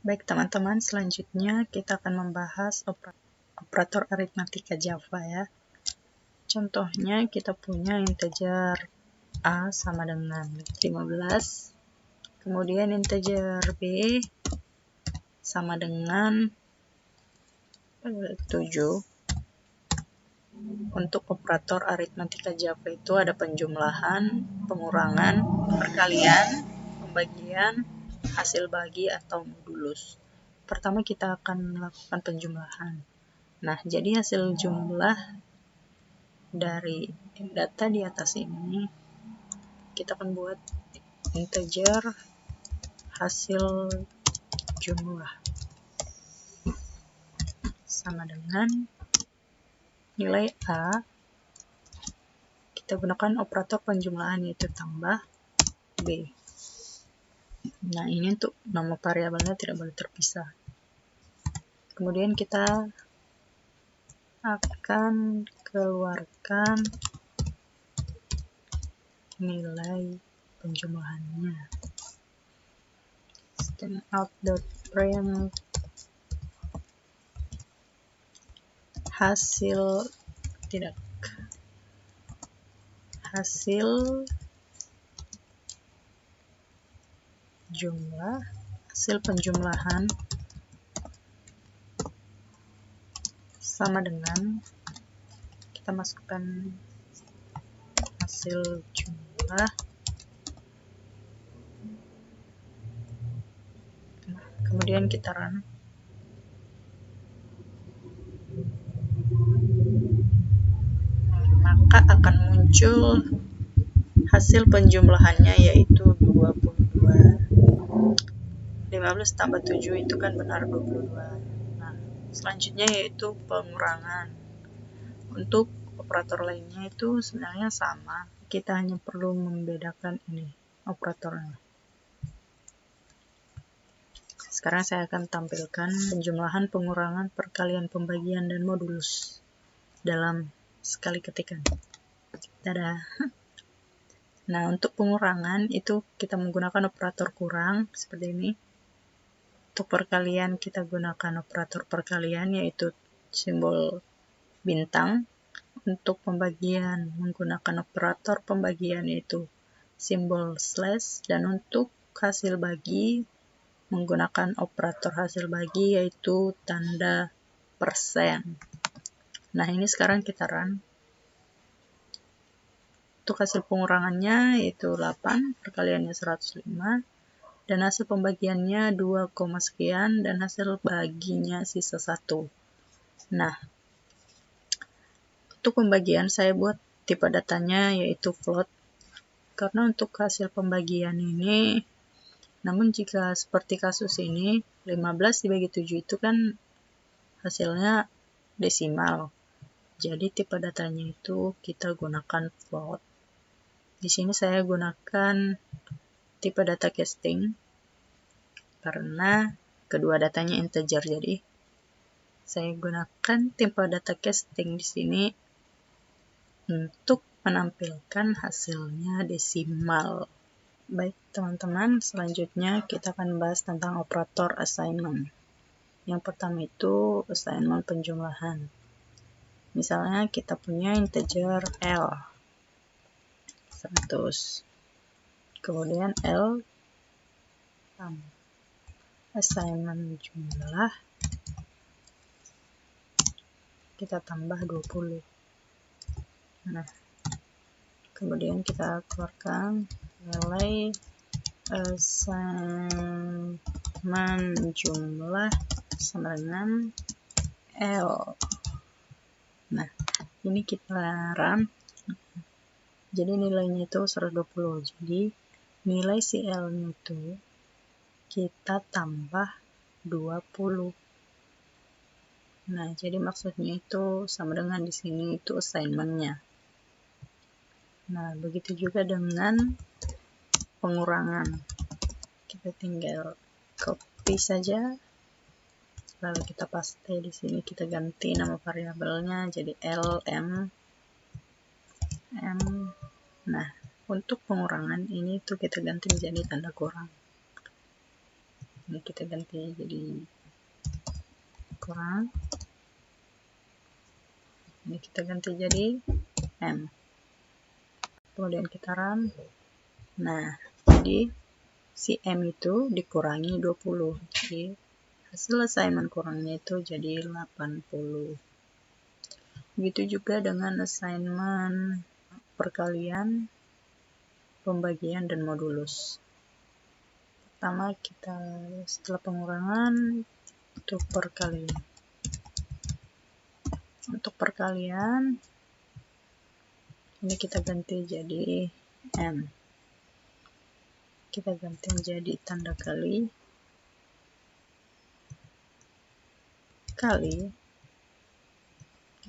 Baik teman-teman, selanjutnya kita akan membahas operator aritmatika Java ya. Contohnya kita punya integer A sama dengan 15, kemudian integer B sama dengan 7. Untuk operator aritmatika Java itu ada penjumlahan, pengurangan, perkalian, pembagian, hasil bagi atau modulus. Pertama kita akan melakukan penjumlahan. Nah, jadi hasil jumlah dari data di atas ini kita akan buat integer hasil jumlah sama dengan nilai A. Kita gunakan operator penjumlahan yaitu tambah B. Nah, ini untuk nama variabelnya tidak boleh terpisah. Kemudian kita akan keluarkan nilai penjumlahannya. System out.print hasil jumlah, hasil penjumlahan sama dengan, kita masukkan hasil jumlah, kemudian kita run. Maka akan muncul hasil penjumlahannya yaitu 22. 15 tambah 7 itu kan benar 22. Nah, selanjutnya yaitu pengurangan. Untuk operator lainnya itu sebenarnya sama. Kita hanya perlu membedakan ini operatornya. Sekarang saya akan tampilkan penjumlahan, pengurangan, perkalian, pembagian, dan modulus dalam sekali ketikan. Dadah. Nah, untuk pengurangan itu kita menggunakan operator kurang seperti ini. Untuk perkalian kita gunakan operator perkalian yaitu simbol bintang. Untuk pembagian menggunakan operator pembagian yaitu simbol slash, dan untuk hasil bagi menggunakan operator hasil bagi yaitu tanda persen. Nah, ini sekarang kita run. Untuk hasil pengurangannya yaitu 8, perkaliannya 105, dan hasil pembagiannya 2, sekian, dan hasil baginya sisa 1. Nah, untuk pembagian saya buat tipe datanya yaitu float, karena untuk hasil pembagian ini, namun jika seperti kasus ini 15 dibagi 7 itu kan hasilnya desimal, jadi tipe datanya itu kita gunakan float. Di sini saya gunakan tipe data casting karena kedua datanya integer, jadi saya gunakan tipe data casting di sini untuk menampilkan hasilnya desimal. Baik teman-teman, selanjutnya kita akan bahas tentang operator assignment. Yang pertama itu assignment penjumlahan. Misalnya kita punya integer L 100, kemudian L assignment jumlah kita tambah 20. Nah, kemudian kita keluarkan nilai assignment jumlah sama dengan L. Nah, ini kita run. Jadi nilainya itu 120. Jadi nilai si L-nya itu kita tambah 20. Nah, jadi maksudnya itu sama dengan di sini itu assignment-nya. Nah, begitu juga dengan pengurangan. Kita tinggal copy saja, lalu kita paste di sini, kita ganti nama variabelnya jadi LM. Nah, untuk pengurangan ini tuh kita ganti menjadi tanda kurang. Ini kita ganti jadi kurang. Ini kita ganti jadi M. Kemudian kita run. Nah, jadi si M itu dikurangi 20. Jadi hasil assignment kurangnya itu jadi 80. Begitu juga dengan assignment perkalian, pembagian, dan modulus. Pertama kita setelah pengurangan untuk perkalian. Untuk perkalian ini kita ganti jadi M. Kita ganti menjadi tanda kali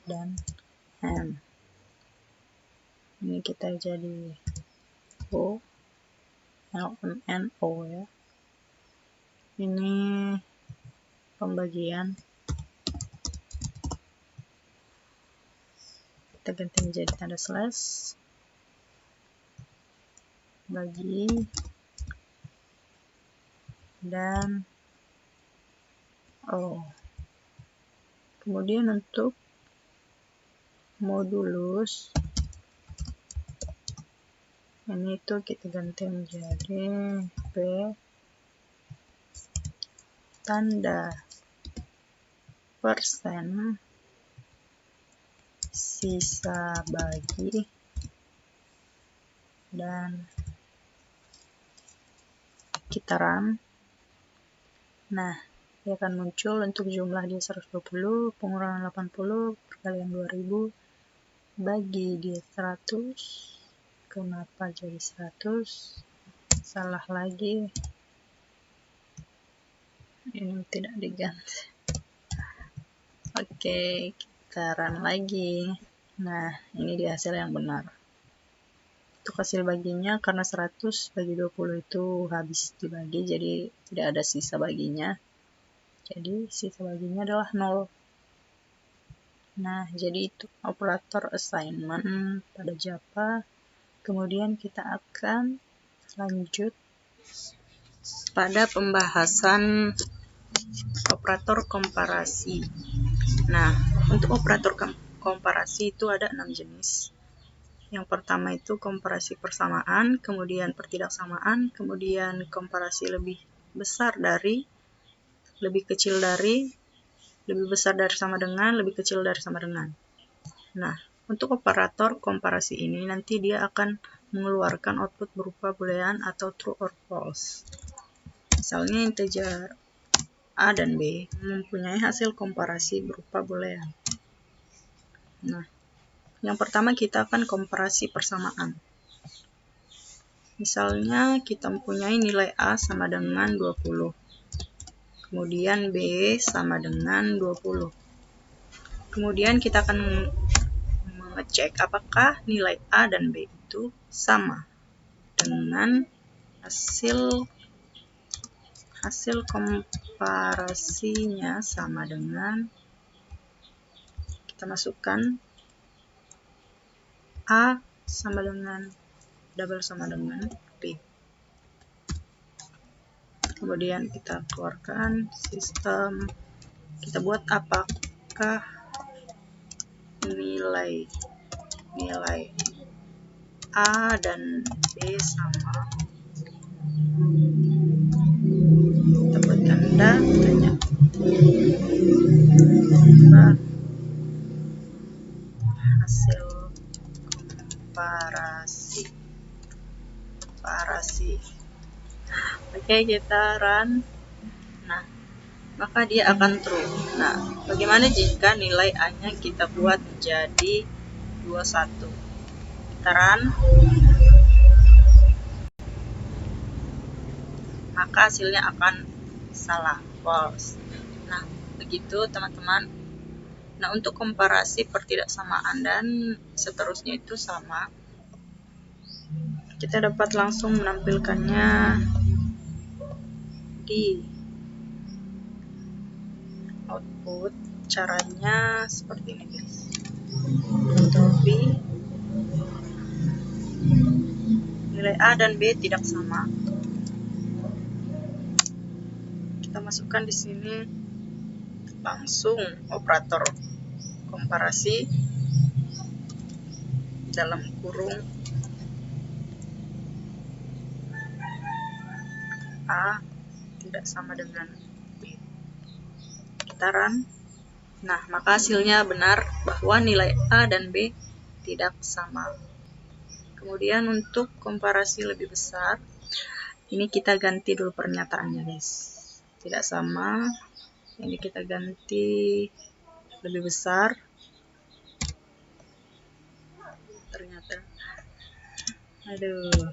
dan M. Ini kita jadi O, LMNO ya. Ini pembagian. Kita ganti menjadi tanda slash, bagi, dan O. Kemudian untuk modulus ini tuh kita ganti menjadi P tanda persen sisa bagi dan kita run. Nah, dia akan muncul untuk jumlah dia 120, pengurangan 80, perkalian 20, bagi dia 100. Kenapa jadi 100? Salah lagi. Ini tidak diganti. Oke, kita run lagi. Nah, ini dia hasil yang benar. Untuk hasil baginya, karena 100 bagi 20 itu habis dibagi, jadi tidak ada sisa baginya. Jadi sisa baginya adalah 0. Nah, jadi itu operator assignment pada Java. Kemudian kita akan lanjut pada pembahasan operator komparasi. Nah, untuk operator komparasi itu ada 6 jenis. Yang pertama itu komparasi persamaan, kemudian pertidaksamaan, kemudian komparasi lebih besar dari, lebih kecil dari, lebih besar dari sama dengan, lebih kecil dari sama dengan. Nah, untuk operator komparasi ini nanti dia akan mengeluarkan output berupa boolean atau true or false. Misalnya integer A dan B mempunyai hasil komparasi berupa boolean. Nah, yang pertama kita akan komparasi persamaan. Misalnya kita mempunyai nilai A sama dengan 20. Kemudian B sama dengan 20. Kemudian kita akan mengecek apakah nilai A dan B itu sama dengan hasil komparasinya sama dengan, kita masukkan A sama dengan double sama dengan B. Kemudian kita keluarkan sistem, kita buat apakah nilai A dan B sama. Kita buat tanda tanya. Hasil komparasi. Oke, kita run. Nah, maka dia akan true. Nah, bagaimana jika nilai A-nya kita buat menjadi 21? Kita run. Maka hasilnya akan salah, false. Nah, begitu teman-teman. Nah, untuk komparasi pertidaksamaan dan seterusnya itu sama. Kita dapat langsung menampilkannya di output. Caranya seperti ini, guys. Ctrl V. Nilai A dan B tidak sama. masukkan di sini langsung operator komparasi dalam kurung A tidak sama dengan B. Kita run. Nah, maka hasilnya benar bahwa nilai A dan B tidak sama. Kemudian untuk komparasi lebih besar, ini kita ganti dulu pernyataannya, guys. Tidak sama. Ini kita ganti lebih besar. Ternyata, aduh,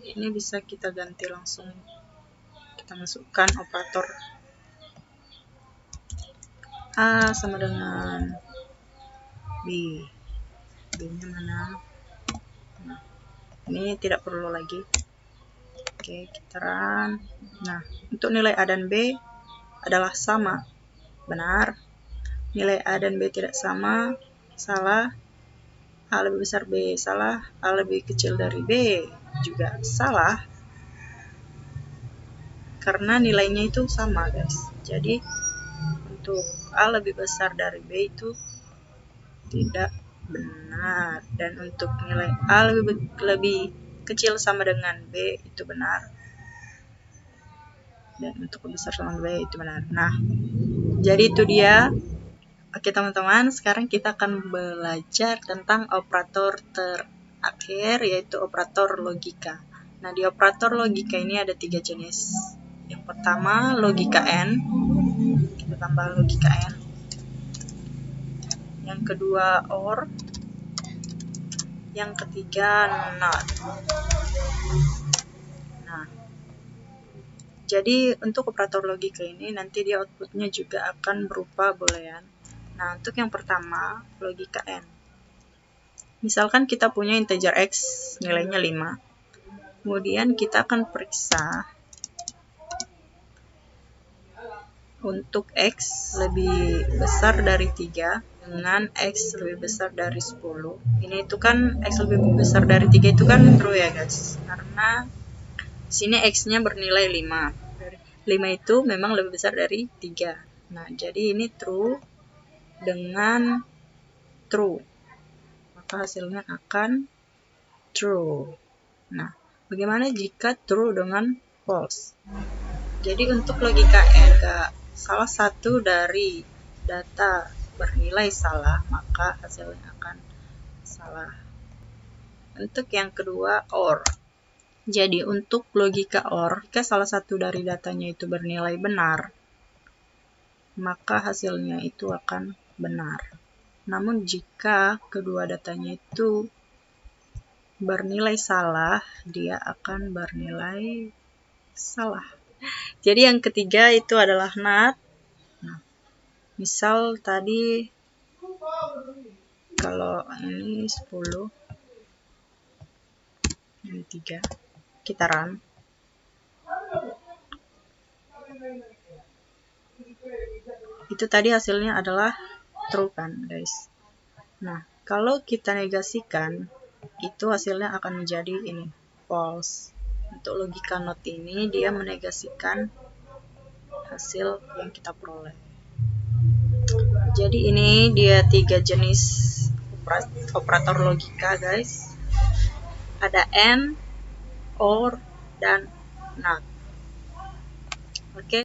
ini bisa kita ganti langsung. Kita masukkan operator A sama dengan B. B-nya mana? Nah, ini tidak perlu lagi. Oke, kita run. Nah, untuk nilai A dan B adalah sama. Benar. Nilai A dan B tidak sama. Salah. A lebih besar B. Salah. A lebih kecil dari B. Juga salah. Karena nilainya itu sama, guys. Jadi, untuk A lebih besar dari B itu tidak benar. Dan untuk nilai A lebih kecil sama dengan B itu benar. Dan untuk lebih besar sama B itu benar. Nah, jadi itu dia. Oke teman-teman, sekarang kita akan belajar tentang operator terakhir, yaitu operator logika. Nah, di operator logika ini ada 3 jenis. Yang pertama logika AND, kita tambah logika AND. Yang kedua OR. Yang ketiga NOT. Nah, jadi untuk operator logika ini nanti dia outputnya juga akan berupa boolean. Nah, untuk yang pertama logika AND. Misalkan kita punya integer X nilainya 5. Kemudian kita akan periksa untuk X lebih besar dari 3 dengan X lebih besar dari 10. Ini itu kan X lebih besar dari 3 itu kan true ya guys. Karena sini X-nya bernilai 5. 5 itu memang lebih besar dari 3. Nah, jadi ini true dengan true. Maka hasilnya akan true. Nah, bagaimana jika true dengan false? Jadi untuk logika AND, salah satu dari data bernilai salah, maka hasilnya akan salah. Untuk yang kedua OR. Jadi untuk logika OR, jika salah satu dari datanya itu bernilai benar, maka hasilnya itu akan benar. Namun jika kedua datanya itu bernilai salah, dia akan bernilai salah. Jadi yang ketiga itu adalah NOT. Nah, misal tadi kalau ini 10, ini 3, kita run. Itu tadi hasilnya adalah true kan guys. Nah, kalau kita negasikan, itu hasilnya akan menjadi ini false. Untuk logika NOT ini dia menegasikan hasil yang kita peroleh. Jadi ini dia 3 jenis operator logika guys. Ada AND, OR, dan NOT. Oke.